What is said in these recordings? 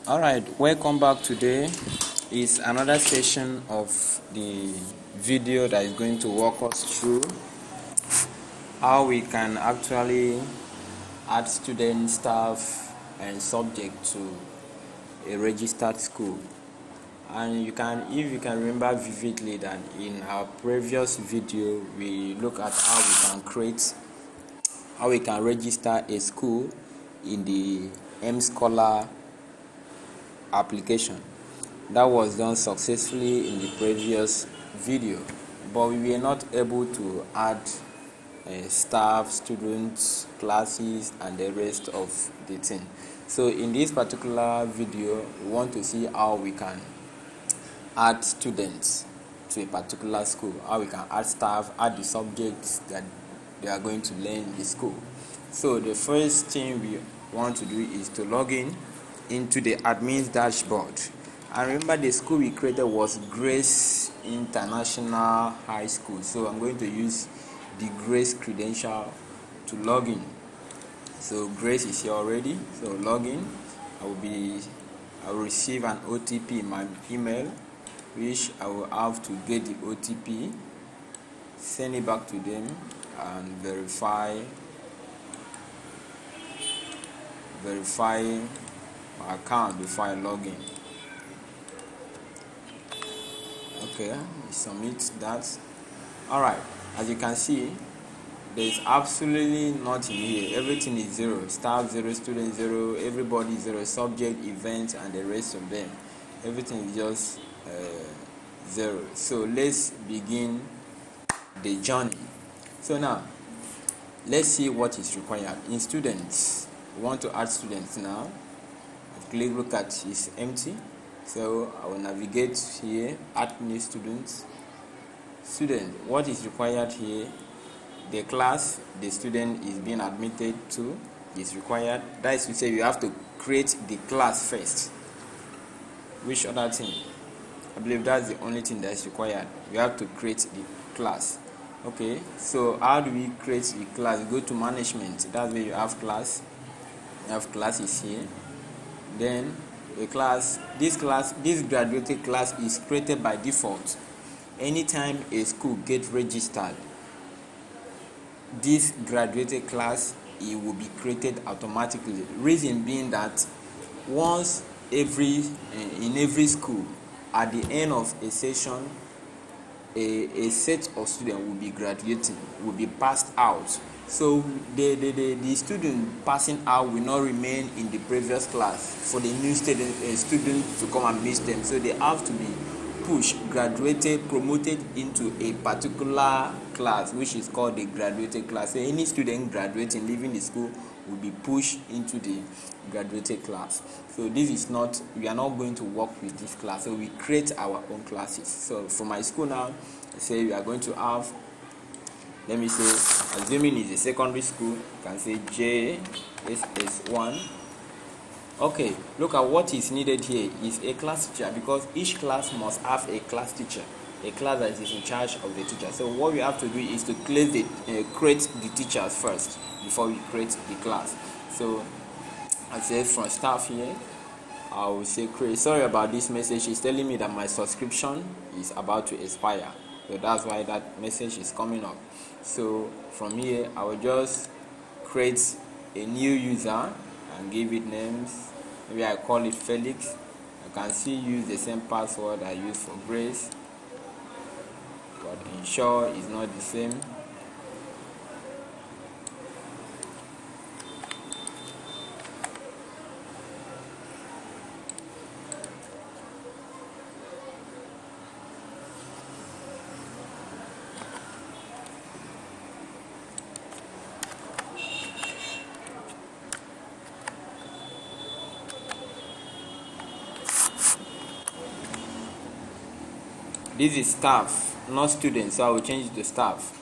Alright, welcome back. Today is another session of the video that is going to walk us through how we can actually add student, staff and subject to a registered school. And if you can remember vividly that in our previous video we look at how we can register a school in the Emschola application. That was done successfully in the previous video, but we were not able to add staff, students, classes and the rest of the thing. So in this particular video we want to see how we can add students to a particular school, how we can add staff, add the subjects that they are going to learn in the school. So the first thing we want to do is to log in into the admin's dashboard. And remember, the school we created was Grace International High School, so I'm going to use the Grace credential to log in. So Grace is here already, so log in. I will receive an OTP in my email, which I will have to get the OTP, send it back to them and verify my account before I log in. Okay, submit that. Alright, as you can see, there is absolutely nothing here. Everything is zero. Staff 0, student 0, everybody 0, subject, events and the rest of them. Everything is just 0. So let's begin the journey. So now let's see what is required. In students, we want to add students now. Look at is empty, so I will navigate here, add new students. What is required here? The class the student is being admitted to is required. That is to say, you have to create the class first. Which other thing? I believe that's the only thing that is required. You have to create the class. Okay, so how do we create the class? You go to management. That's where you have class. You have classes here. Then a class, this graduated class is created by default. Anytime a school gets registered, this graduated class, it will be created automatically. Reason being that once in every school, at the end of a session, a set of students will be graduating, will be passed out. So the student passing out will not remain in the previous class for the new student to come and meet them. So they have to be pushed, graduated, promoted into a particular class, which is called the graduated class. So any student graduating, leaving the school, will be pushed into the graduated class. So this is not, we are not going to work with this class. So we create our own classes. So for my school now, I say we are going to have, let me say, assuming it's a secondary school, you can say JSS1. Okay, look at what is needed here is a class teacher, because each class must have a class teacher, a class that is in charge of the teacher. So what we have to do is to create the teachers first before we create the class. So I say from staff here, I will say create. Sorry about this message. It's telling me that my subscription is about to expire. So that's why that message is coming up. So from here, I will just create a new user and give it names. Maybe I call it Felix. I can still use the same password I used for Grace, but ensure it's not the same. This is staff, not students, so I will change it to staff.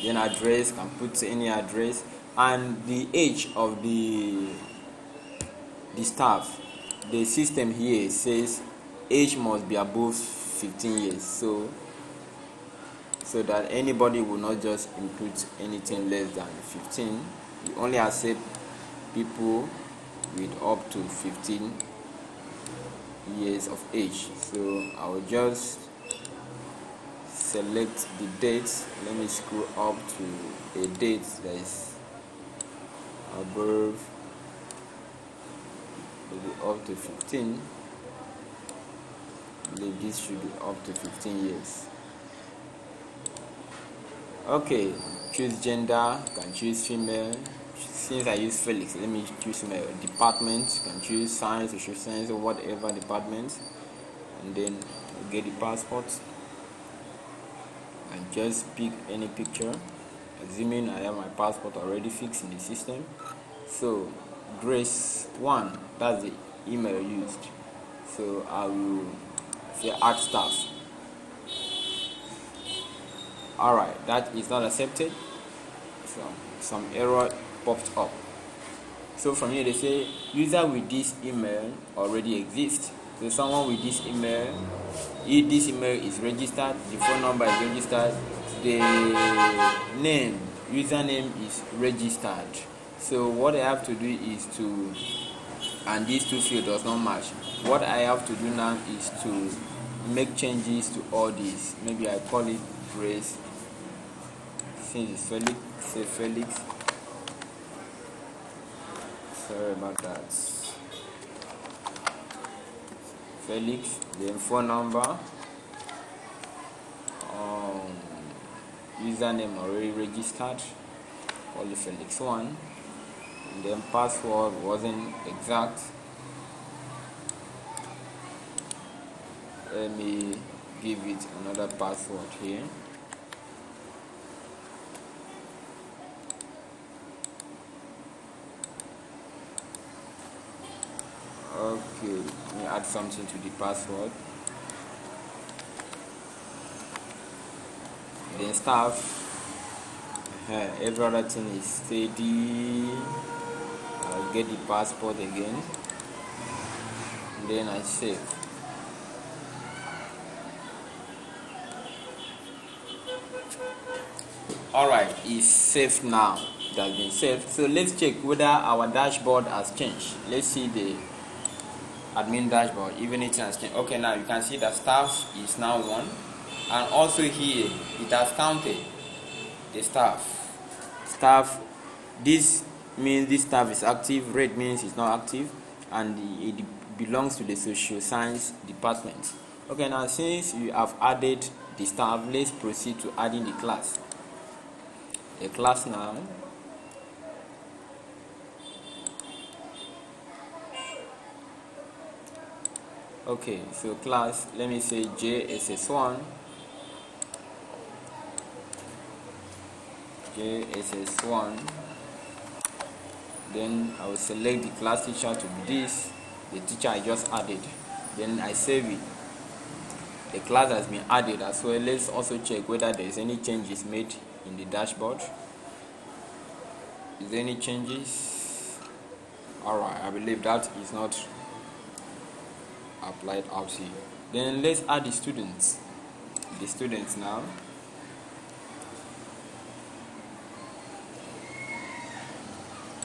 Then address, can put any address, and the age of the staff. The system here says age must be above 15 years, so that anybody will not just input anything less than 15. We only accept people with up to 15 years of age. So I will just select the date. Let me scroll up to a date that is above, maybe up to 15. I believe this should be up to 15 years. Okay, choose gender, you can choose female. Since I use Felix, let me choose my department. You can choose science, social science, or whatever department, and then get the passport and just pick any picture, assuming I have my passport already fixed in the system. So Grace 1, that's the email used. So I will say add staff. Alright, that is not accepted. So some error popped up. So from here they say user with this email already exists. So someone with this email, if this email is registered, the phone number is registered, the name, username is registered. So what I have to do is to, and these two fields does not match. What I have to do now is to make changes to all these. Maybe I call it Grace. Since it's Felix, say Felix. Sorry about that. Felix, then phone number, username already registered, call it Felix 1, and then password wasn't exact. Let me give it another password here. Okay, let me add something to the password. Then staff, every other thing is steady. I'll get the passport again, and then I save. Alright, it's saved now. It has been saved. So let's check whether our dashboard has changed. Let's see the admin dashboard, even it has changed. Okay, now you can see that staff is now 1, and also here it has counted the staff. This means this staff is active, red means it's not active, and it belongs to the social science department. Okay, now since you have added the staff, let's proceed to adding the class. A class now. Okay, so class, let me say JSS1. Then I will select the class teacher to be this, the teacher I just added. Then I save it. The class has been added as well. Let's also check whether there is any changes made in the dashboard. Is there any changes? Alright, I believe that is not applied out here. Then let's add the students. The students now.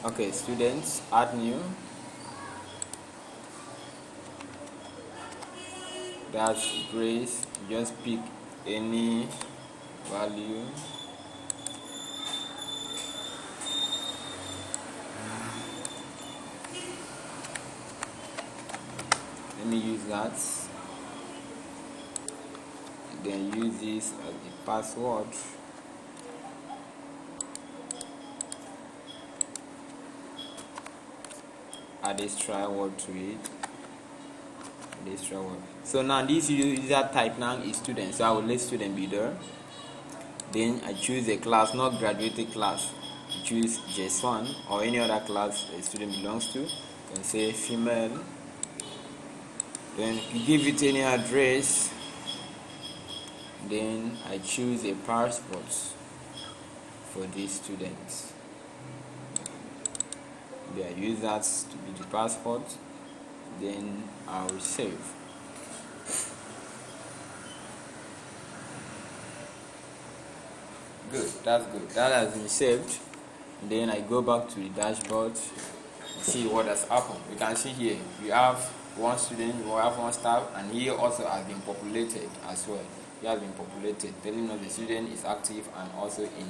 Okay, students, add new. That's Grace. Just pick any value. Let me use that. Then use this as the password. Add extra word to it. Add extra word. So now this user type now is student. So I will let student be there. Then I choose a class, not graduated class. I choose JS1 or any other class a student belongs to. And say female. Then you give it any address. Then I choose a passport for these students. I use that to be the passport. Then I will save. Good, that's good. That has been saved. Then I go back to the dashboard. see what has happened. You can see here we have one student, we have one staff, and here also has been populated as well. He has been populated, telling us the student is active and also in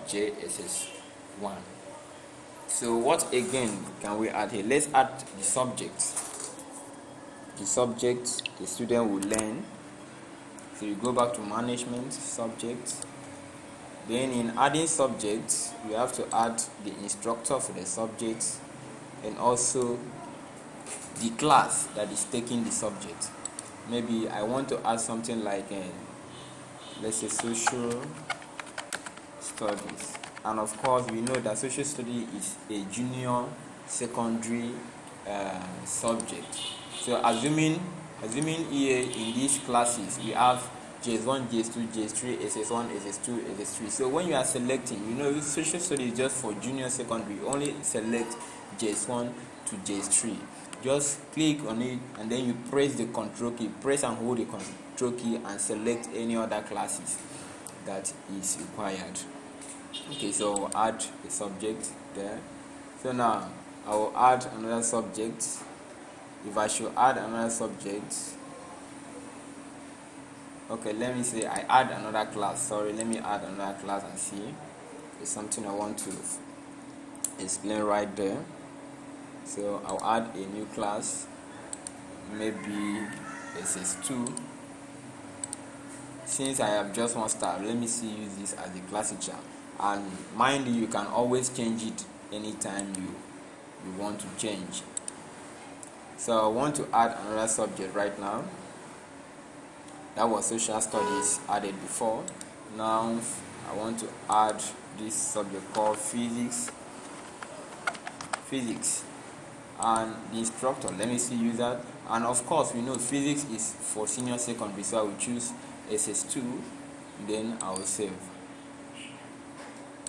JSS1. So what again can we add here? Let's add the subjects. The subjects the student will learn. So you go back to management subjects. Then in adding subjects, you have to add the instructor for the subject and also the class that is taking the subject. Maybe I want to add something like let's say social studies, and of course we know that social study is a junior secondary subject. So assuming here in these classes we have JS1, JS2, JS3, SS1, SS2, SS3. So when you are selecting, you know social studies is just for junior secondary. You only select JS1 to JS3. Just click on it and then you press the control key, press and hold the control key and select any other classes that is required. Okay, so I'll add a subject there. So now I will add another subject. If I should add another subject, okay, let me say I add another class. Sorry, let me add another class and see. It's something I want to explain right there. So I'll add a new class, maybe SS2. Since I have just one staff, let me use this as a class teacher. And mind you can always change it anytime you want to change. So I want to add another subject right now. That was social studies added before. Now I want to add this subject called physics. And the instructor, let me use that. And of course we know physics is for senior secondary, so I will choose SS2. Then I will save.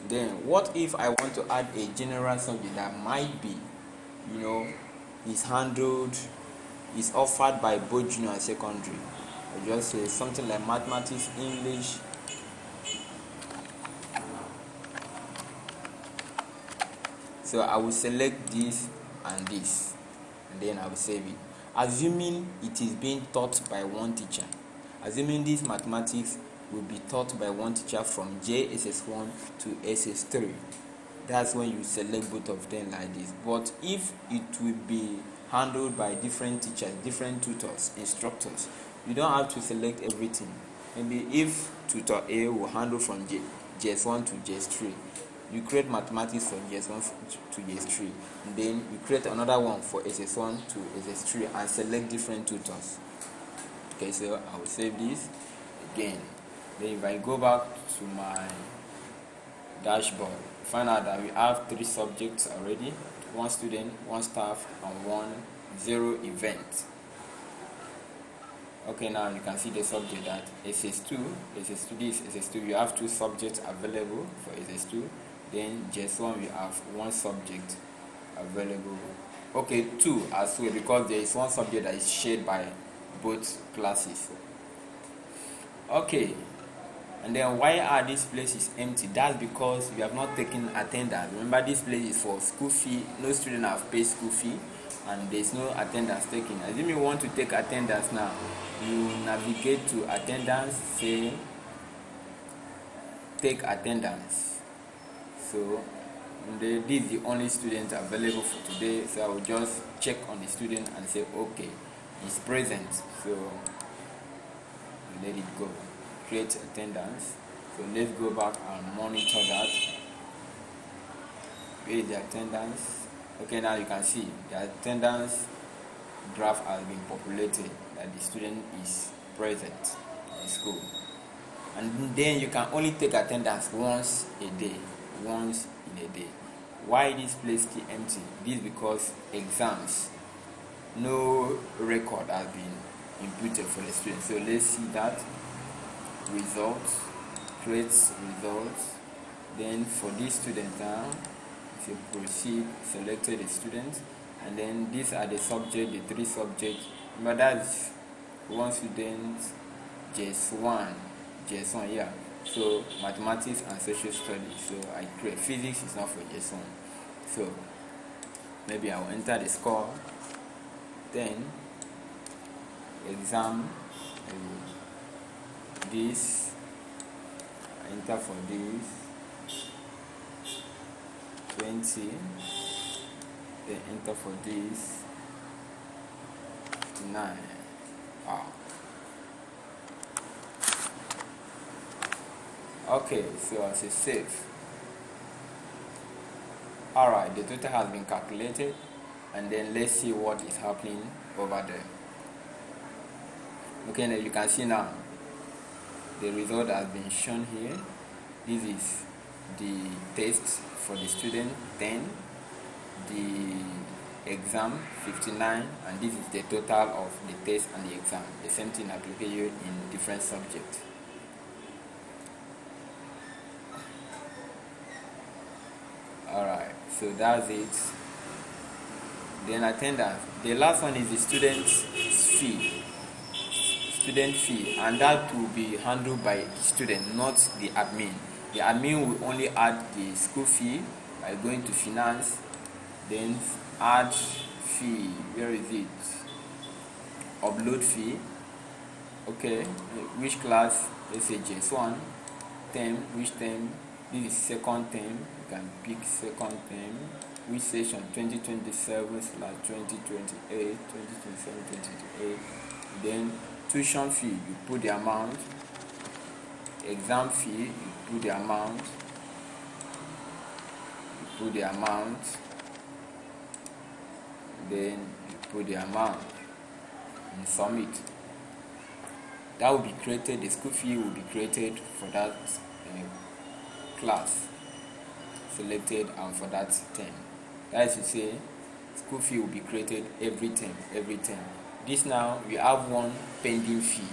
Then what if I want to add a general subject that might be, is offered by both junior and secondary? I just say something like mathematics, English. So I will select this and this, and then I will save it. Assuming it is being taught by one teacher, assuming this mathematics will be taught by one teacher from JSS1 to SS3, that's when you select both of them like this. But if it will be handled by different teachers, different tutors, instructors, you don't have to select everything. Maybe if tutor A will handle from JS1 to JS3, you create mathematics from JS1 to JS3, and then you create another one for SS1 to SS3 and select different tutors. Okay, so I will save this again. Then if I go back to my dashboard, find out that we have 3 subjects already: 1 student, 1 staff, and 1 0 event. Okay, now you can see the subject that SS2, this SS2, you have 2 subjects available for SS2. Then JS1, we have 1 subject available. Okay, 2 as well, because there is 1 subject that is shared by both classes. Okay, and then why are these places empty? That's because we have not taken attendance. Remember, this place is for school fee. No student have paid school fee, and there's no attendance taken. Assume you want to take attendance now, you navigate to attendance, say take attendance. So this is the only student available for today, so I will just check on the student and say okay, he's present, so let it go. Create attendance. So let's go back and monitor that. Where is the attendance? Okay, now you can see the attendance graph has been populated, that the student is present in school. And then you can only take attendance once a day. Once in a day. Why this place still empty? This is because exams, no record has been imputed for the student. So let's see that. Results, create results. Then for this student now, if you proceed, selected a student, and then these are the subject, the 3 subjects. Remember, that's 1 student, JS1, yeah. So mathematics and social studies. So I create physics is not for JS1. So maybe I'll enter the score, then exam, maybe this, I enter for this 20, then enter for this 59. Wow. Okay, so as a save. Alright, the total has been calculated, and then let's see what is happening over there. Okay, now you can see now the result has been shown here. This is the test for the student 10, the exam 59, and this is the total of the test and the exam. The same thing applied in different subjects. Alright, so that's it. Then attendance. The last one is the student's fee. Student fee, and that will be handled by the student, not the admin. The admin will only add the school fee by going to finance, then add fee. Where is it? Upload fee. Okay, which class? Let's say JS1 term. Which term? This is second term. You can pick second term. Which session? 2027/2028, 2027/2028. Then tuition fee, you put the amount. Exam fee, you put the amount. Then you put the amount and submit. That will be created. The school fee will be created for that class selected and for that term. That is to say, school fee will be created every term. This now we have one pending fee.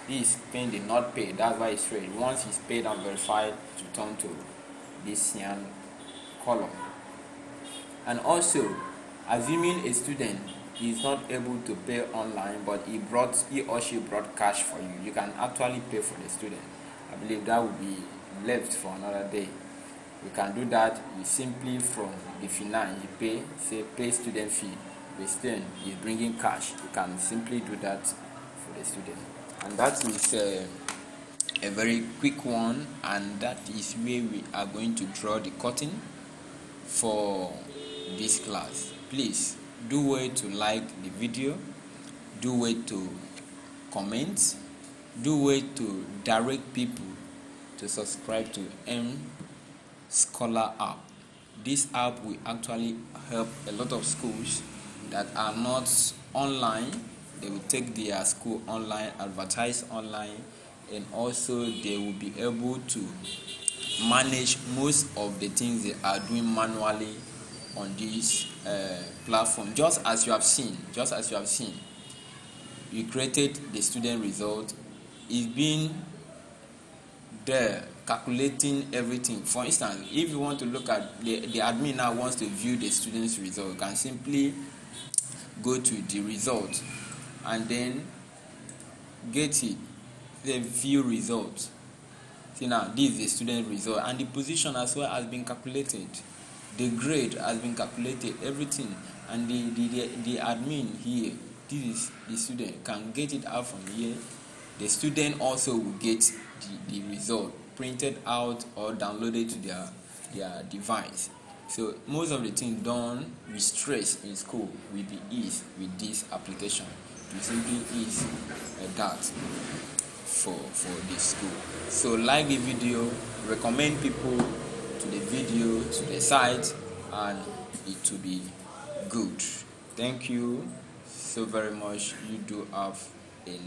This is pending, not paid. That's why it's red. Once it's paid and verified, to turn to this cyan column. And also, assuming a student is not able to pay online, but he or she brought cash for you, you can actually pay for the student. I believe that will be left for another day. You can do that. You simply from the finance, you pay student fee. The student is bringing cash. You can simply do that for the student. And that is a very quick one, and that is where we are going to draw the curtain for this class. Please do way to like the video, do way to comment, do way to direct people to subscribe to Emschola app. This app will actually help a lot of schools that are not online. They will take their school online, advertise online, and also they will be able to manage most of the things they are doing manually on this platform. Just as you have seen, we created the student result. It's been there calculating everything. For instance, if you want to look at the admin now wants to view the student's result, you can simply go to the result and then get it, the view result. See now, this is the student result, and the position as well has been calculated, the grade has been calculated, everything. And the admin here, this is the student, can get it out from here. The student also will get the result printed out or downloaded to their device. So most of the things done with stress in school will be eased with this application. To simply ease that for this school. So like the video, recommend people to the video, to the site, and it will be good. Thank you so very much. You do have a